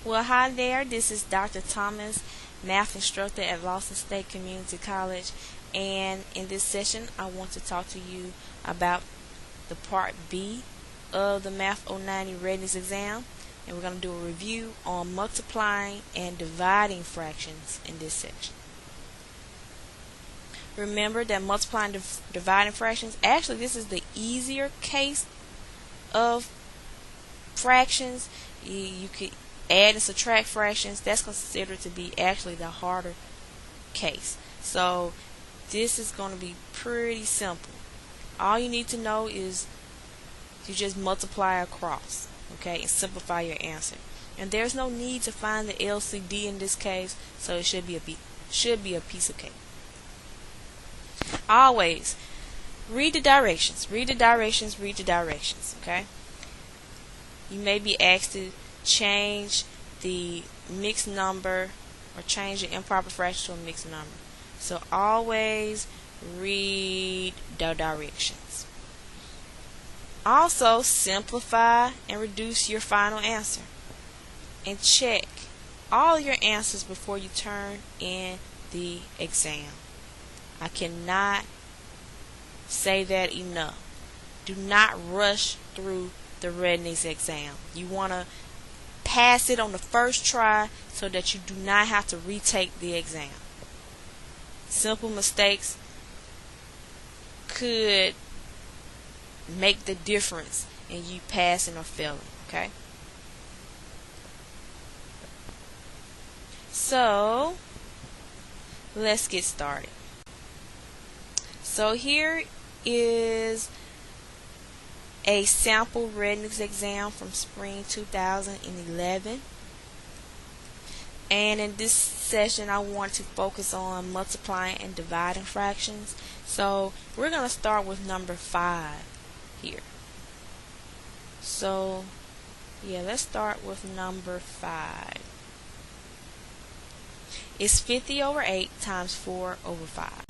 Well, hi there. This is Dr. Thomas, math instructor at Lawson State Community College. And in this session, I want to talk to you about the Part B of the Math 090 Readiness Exam. And we're going to do a review on multiplying and dividing fractions in this section. Remember that multiplying and dividing fractions, actually this is the easier case of fractions. You could add and subtract fractions. That's considered to be actually the harder case. So this is going to be pretty simple. All you need to know is you just multiply across, okay, and simplify your answer. And there's no need to find the LCD in this case, so it should be a piece of cake. Always read the directions. Read the directions. Read the directions. Okay. You may be asked to change the mixed number or change the improper fraction to a mixed number. So always read the directions. Also simplify and reduce your final answer. And check all your answers before you turn in the exam. I cannot say that enough. Do not rush through the readiness exam. You want to pass it on the first try so that you do not have to retake the exam. Simple mistakes could make the difference in you passing or failing, okay? So, let's get started. So here is a sample readiness exam from spring 2011. And in this session I want to focus on multiplying and dividing fractions. So we're going to start with number 5 here. So yeah, let's start with number 5. It's 50 over 8 times 4 over 5.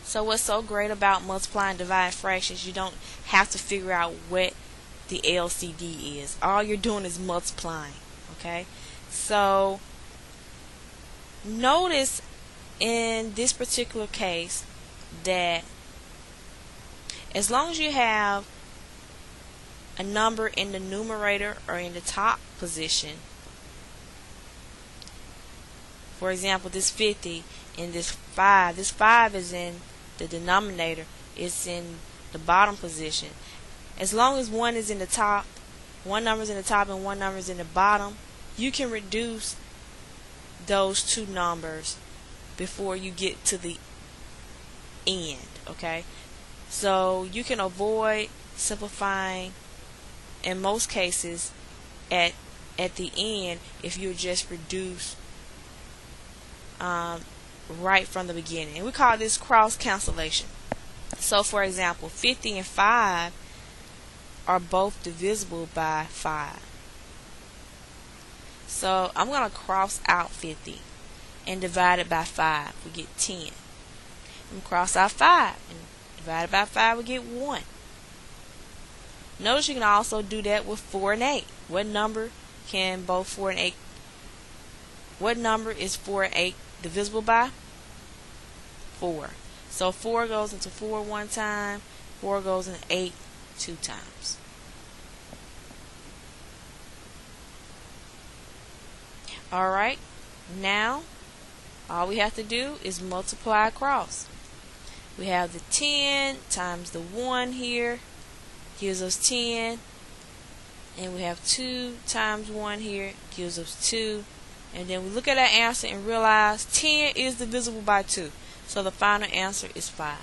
So what's so great about multiplying and dividing fractions, you don't have to figure out what the LCD is. All you're doing is multiplying, okay? So notice in this particular case that as long as you have a number in the numerator or in the top position, for example this 50 and this 5 is in the denominator, it's in the bottom position. As long as one is in the top, one number is in the top and one number is in the bottom, you can reduce those two numbers before you get to the end, okay? So you can avoid simplifying in most cases at the end if you just reduce right from the beginning. And we call this cross cancellation. So for example, 50 and 5 are both divisible by 5. So I'm going to cross out 50 and divide it by 5. We get 10. And cross out 5 and divide it by 5. We get 1. Notice you can also do that with 4 and 8. What number can both 4 and 8? What number is 4 and 8 divisible by? 4. So 4 goes into 4 one time, 4 goes into 8 two times. Alright, now all we have to do is multiply across. We have the 10 times the 1 here, gives us 10. And we have 2 times 1 here, gives us 2. And then we look at our answer and realize 10 is divisible by 2. So the final answer is 5.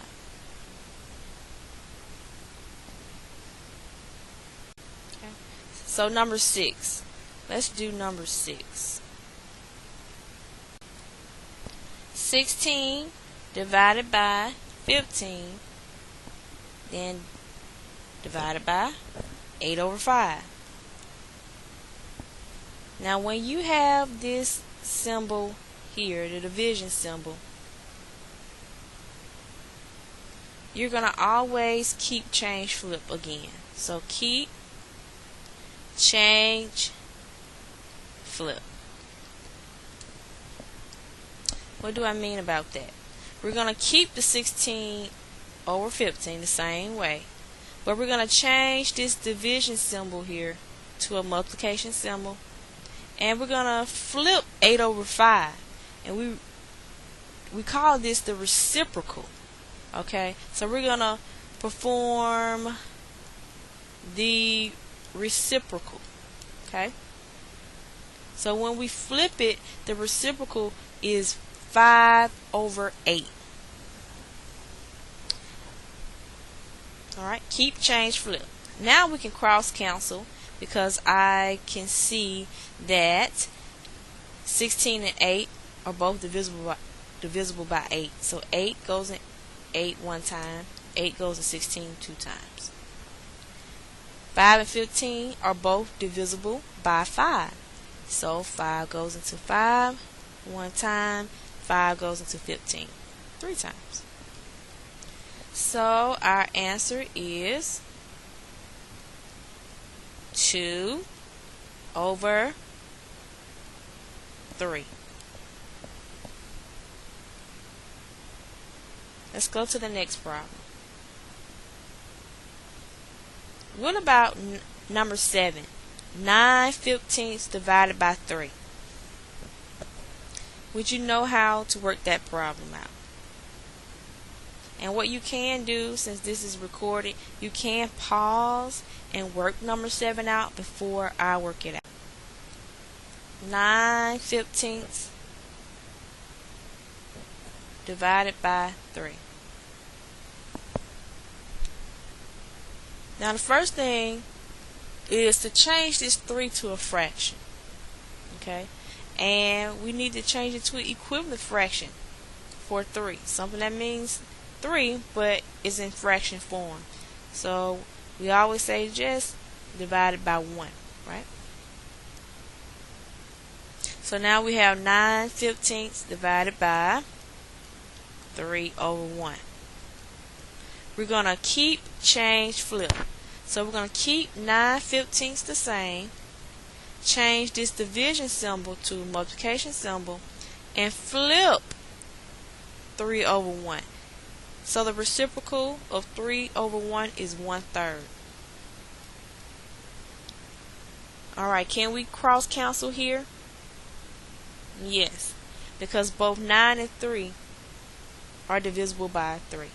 Okay. So number 6. Let's do number 6. 16 divided by 15, then divided by 8 over 5. Now when you have this symbol here, the division symbol, you're going to always keep, change, flip again. So keep, change, flip. What do I mean about that? We're going to keep the 16 over 15 the same way, but we're going to change this division symbol here to a multiplication symbol, and we're going to flip 8 over 5, and we call this the reciprocal. Okay, so we're going to perform the reciprocal. Okay, so when we flip it, the reciprocal is 5 over 8. Alright, keep, change, flip. Now we can cross cancel because I can see that 16 and 8 are both divisible by 8. So 8 goes in 8 one time, 8 goes in 16 two times. 5 and 15 are both divisible by 5. So 5 goes into 5 one time, 5 goes into 15 three times. So our answer is 2 over 3. Let's go to the next problem. What about number 7? 9/15 divided by 3. Would you know how to work that problem out? And what you can do, since this is recorded, you can pause and work number 7 out before I work it out. 9/15 divided by 3. Now the first thing is to change this 3 to a fraction. Okay? And we need to change it to an equivalent fraction for 3. Something that means 3 but is in fraction form. So we always say just divide it by 1, right? So now we have 9/15 divided by 3 over 1. We're going to keep, change, flip. So we're going to keep 9/15 the same, change this division symbol to a multiplication symbol, and flip 3 over 1. So the reciprocal of 3 over 1 is 1/3. Alright, can we cross cancel here? Yes, because both 9 and 3 are divisible by 3.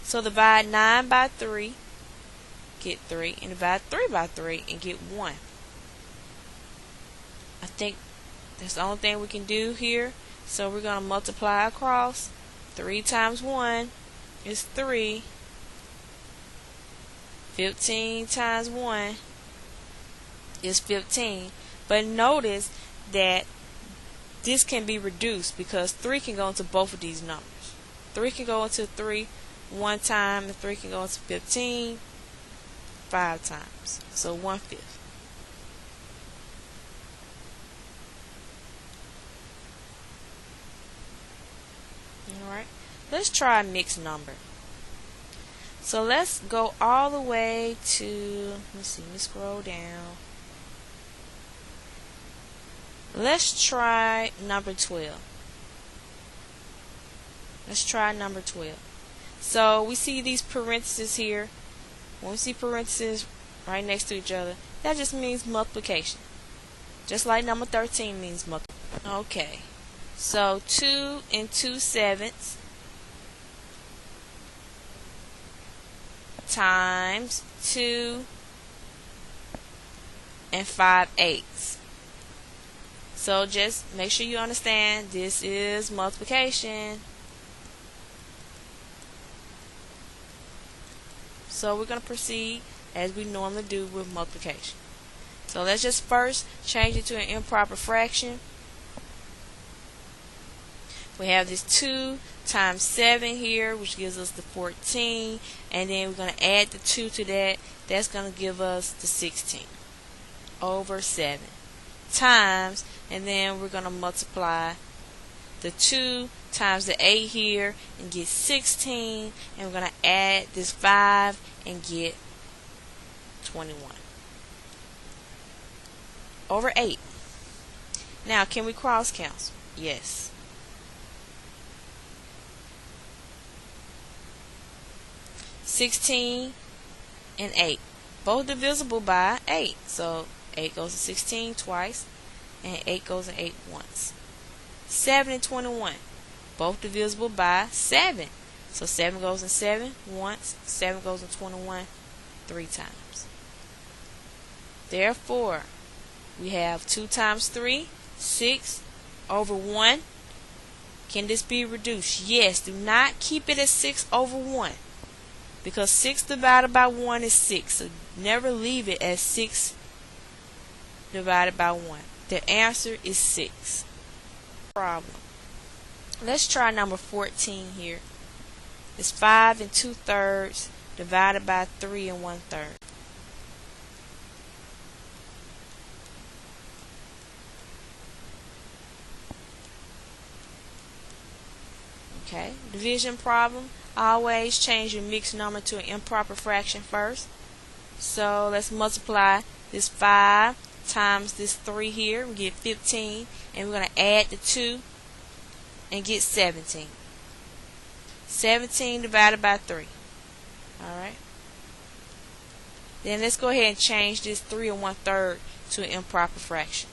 So divide 9 by 3, get 3, and divide 3 by 3 and get 1. I think that's the only thing we can do here. So we're going to multiply across. 3 times 1 is 3. 15 times 1 is 15. But notice that this can be reduced because 3 can go into both of these numbers. 3 can go into 3 one time, and 3 can go into 15 5 times. So 1/5. Alright, let's try a mixed number. So let's go all the way to, let me scroll down. Let's try number 12. Let's try number 12. So we see these parentheses here. When we see parentheses right next to each other, that just means multiplication. Just like number 13 means multiplication. Okay. So 2 and 2/7 times 2 and 5/8. So just make sure you understand this is multiplication. So we're going to proceed as we normally do with multiplication. So let's just first change it to an improper fraction. We have this 2 times 7 here, which gives us the 14, and then we're going to add the 2 to that. That's going to give us the 16 over 7 times, and then we're going to multiply the 2 times the 8 here and get 16, and we're going to add this 5 and get 21 over 8. Now, can we cross count? Yes. 16 and 8, both divisible by 8. So 8 goes to 16 twice, and 8 goes to 8 once. 7 and 21, both divisible by 7. So 7 goes in 7 once, 7 goes in 21 3 times. Therefore, we have 2 times 3, 6 over 1. Can this be reduced? Yes. Do not keep it at 6 over 1. Because 6 divided by 1 is 6. So never leave it as 6 divided by 1. The answer is 6. Problem. Let's try number 14 here. It's 5 2/3 divided by 3 1/3. Okay, division problem. Always change your mixed number to an improper fraction first. So let's multiply this 5 times this 3 here. We get 15, and we're going to add the 2 and get 17. 17 divided by 3. Alright. Then let's go ahead and change this 3 1/3 to an improper fraction.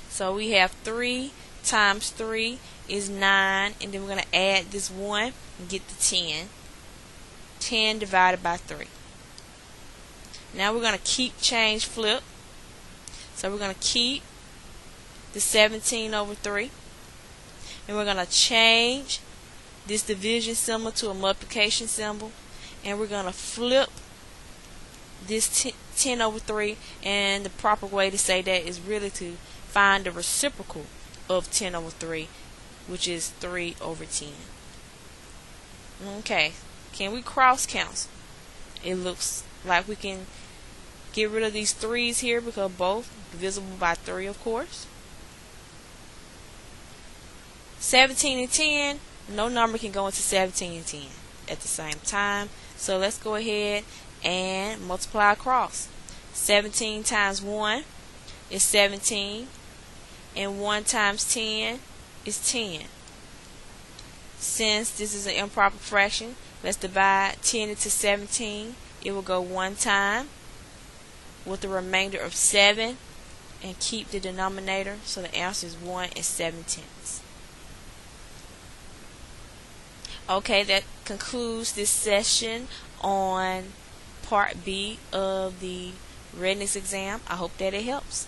So we have 3 times 3 is 9, and then we're going to add this 1 and get the 10. 10 divided by 3. Now we're going to keep change flip. So we're going to keep the 17 over 3. And we're going to change this division symbol to a multiplication symbol. And we're going to flip this 10 over 3. And the proper way to say that is really to find the reciprocal of 10 over 3, which is 3 over 10. Okay, can we cross count? It looks like we can get rid of these 3's here because both divisible by 3, of course. 17 and 10, no number can go into 17 and 10 at the same time. So let's go ahead and multiply across. 17 times 1 is 17. And 1 times 10 is 10. Since this is an improper fraction, let's divide 10 into 17. It will go 1 time with the remainder of 7 and keep the denominator. So the answer is 1 7/10. Okay, that concludes this session on Part B of the readiness exam. I hope that it helps.